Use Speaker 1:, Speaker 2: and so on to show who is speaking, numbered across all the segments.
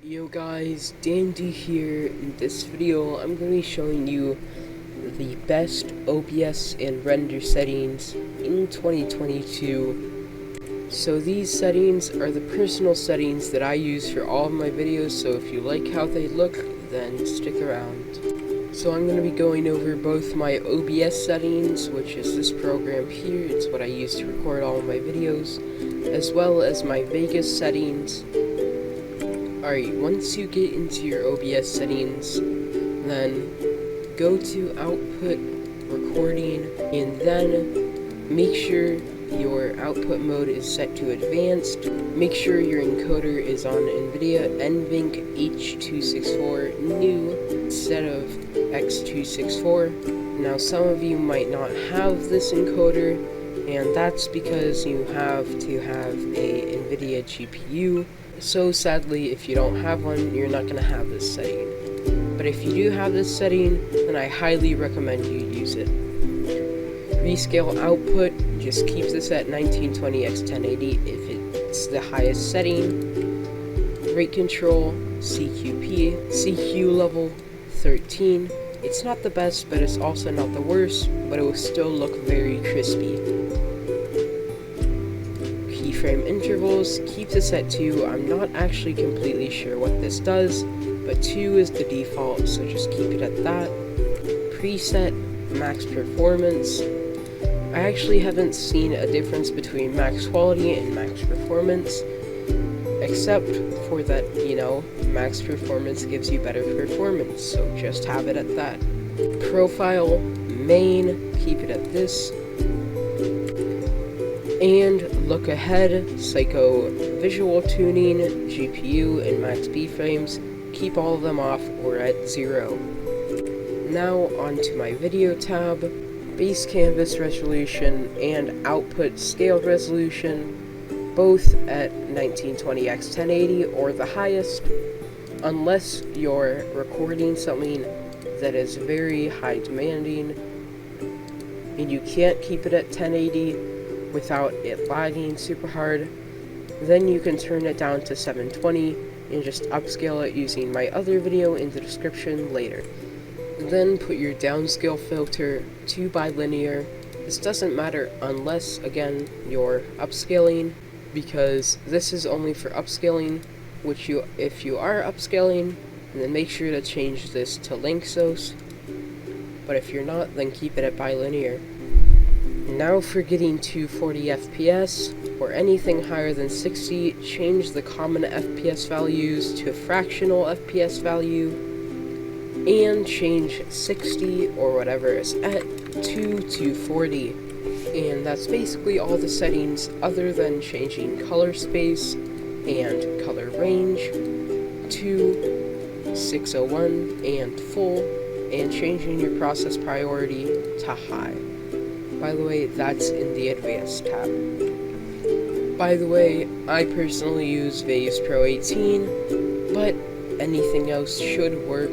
Speaker 1: Yo guys, Dandy here. In this video, I'm going to be showing you the best OBS and render settings in 2022. So these settings are the personal settings that I use for all of my videos, so if you like how they look, then stick around. So I'm going to be going over both my OBS settings, which is this program here, it's what I use to record all of my videos, as well as my Vegas settings. Alright, once you get into your OBS settings, then go to Output, Recording, and then make sure your output mode is set to Advanced. Make sure your encoder is on NVIDIA NVENC H.264 New instead of X.264. Now some of you might not have this encoder, and that's because you have to have a NVIDIA GPU. So sadly, if you don't have one, you're not going to have this setting. But if you do have this setting, then I highly recommend you use it. Rescale output, just keep this at 1920x1080 if it's the highest setting. Rate control, CQP, CQ level 13. It's not the best, but it's also not the worst, but it will still look very crispy. Keyframe intervals, keep this at 2. I'm not actually completely sure what this does, but 2 is the default, so just keep it at that. Preset, max performance. I actually haven't seen a difference between max quality and max performance, except for that, max performance gives you better performance, so just have it at that. Profile, main, keep it at this. And look ahead, Psycho visual tuning, GPU, and max B-frames, keep all of them off or at 0. Now onto my video tab, base canvas resolution and output scaled resolution, both at 1920x1080 or the highest, unless you're recording something that is very high demanding and you can't keep it at 1080 without it lagging super hard, then you can turn it down to 720 and just upscale it using my other video in the description later. Then put your downscale filter to bilinear. This doesn't matter unless, again, you're upscaling, because this is only for upscaling, if you are upscaling, then make sure to change this to Lanczos, but if you're not, then keep it at bilinear. Now for getting to 40 FPS, or anything higher than 60, change the common FPS values to a fractional FPS value, and change 60, or whatever is at, to 40. And that's basically all the settings, other than changing color space and color range to 601 and full, and changing your process priority to high. By the way, that's in the Advanced tab. By the way, I personally use Vegas Pro 18, but anything else should work.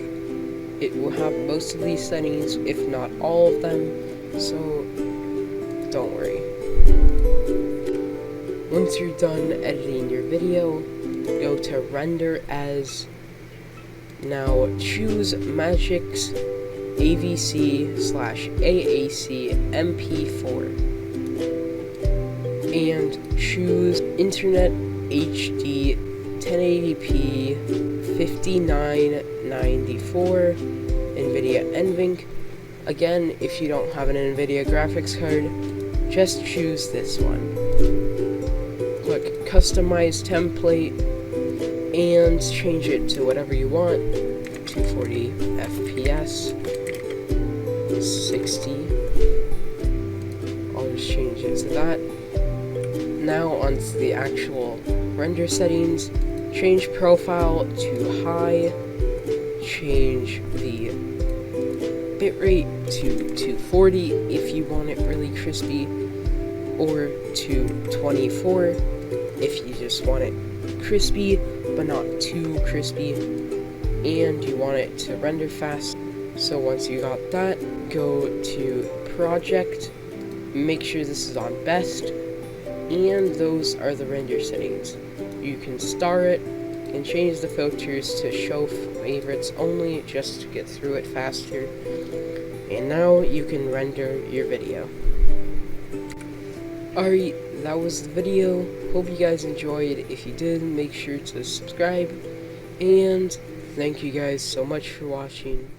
Speaker 1: It will have most of these settings, if not all of them, so don't worry. Once you're done editing your video, go to Render As. Now choose Magix AVC/AAC MP4 and choose Internet HD 1080p 5994 NVIDIA NVENC. Again, if you don't have an NVIDIA graphics card, just choose this one. Click Customize Template and change it to whatever you want, 240 FPS. 60. I'll just change it to that. Now onto the actual render settings. Change profile to high. Change the bitrate to 240 if you want it really crispy, or to 24 if you just want it crispy but not too crispy and you want it to render fast. So once you got that, go to Project, make sure this is on Best, and those are the render settings. You can star it, and change the filters to show favorites only just to get through it faster. And now you can render your video. Alright, that was the video. Hope you guys enjoyed. If you did, make sure to subscribe. And thank you guys so much for watching.